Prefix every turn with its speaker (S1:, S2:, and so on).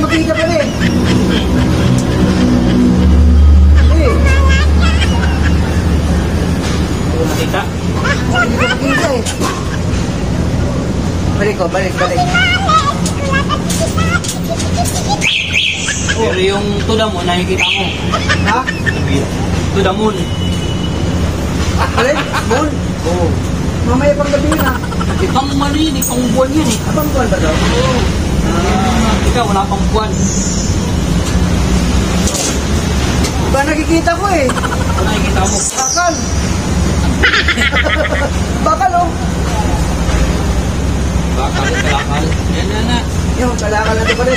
S1: makita pa rin. Eh.
S2: Makita.
S1: Makita eh. Balik ko, balik.
S2: Pero yung to the moon, nakikita mo.
S1: Ha?
S2: To the moon.
S1: Balik? Moon?
S2: Oo.
S1: Mamaya pang gabi yun ah.
S2: Ibang mali, ibang buwan yan eh.
S1: Abang buwan ba daw?
S2: Oo. Ikaw, wala pang buwan.
S1: Iba nakikita ko eh.
S2: Ano nakikita mo?
S1: Bakal. Bakal oh.
S2: Bakal, kalakal. Yan na.
S1: Yung kalakal na ito pala.